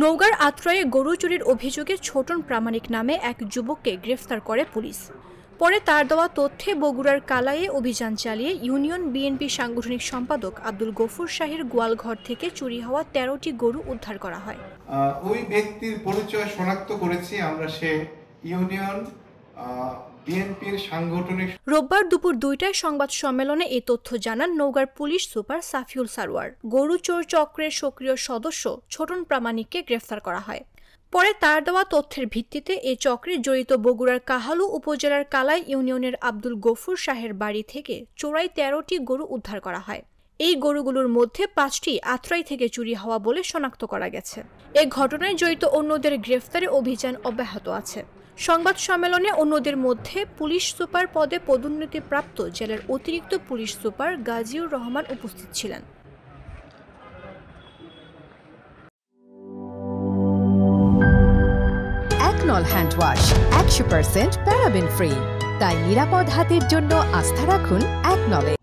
নওগাঁর আত্রায়ে গরু চুরির অভিযোগে ছোটন প্রামাণিক নামে এক যুবককে গ্রেফতার করে পুলিশ। পরে তার দেওয়া তথ্যে বগুড়ার কালাইয়ে অভিযান চালিয়ে ইউনিয়ন বিএনপি সাংগঠনিক সম্পাদক আব্দুল গফুর শাহের গোয়ালঘর থেকে চুরি হওয়া ১৩টি গরু উদ্ধার করা হয়। ওই ব্যক্তির পরিচয় শনাক্ত করেছি আমরা, সে ইউনিয়ন বিএনপির সাংগঠনিক। রোববার দুপুর ২টায় সংবাদ সম্মেলনে এই তথ্য জানান নওগাঁর পুলিশ সুপার সাফিউল সারওয়ার। গরু চোর চক্রের সক্রিয় সদস্য ছোটন প্রামাণিককে গ্রেফতার করা হয়। পরে তার দেওয়া তথ্যের ভিত্তিতে এ চক্রে জড়িত বগুড়ার কাহালু উপজেলার কালাই ইউনিয়নের আব্দুল গফুর শাহের বাড়ি থেকে চোরাই ১৩টি গরু উদ্ধার করা হয়। এই গরুগুলোর মধ্যে ৫টি আত্রাই থেকে চুরি হওয়া বলে শনাক্ত করা গেছে। এ ঘটনায় জড়িত অন্যদের গ্রেফতারে অভিযান অব্যাহত আছে। সংবাদ সম্মেলনে অন্যদের মধ্যে পুলিশ সুপার পদে পদোন্নতিপ্রাপ্ত জেলার অতিরিক্ত পুলিশ সুপার গাজীউর রহমান উপস্থিত ছিলেন। একনল হ্যান্ড ওয়াশ 100% প্যারাবেন ফ্রি, তাই নিরাপদ হাতের জন্য আস্থা রাখুন একনলে।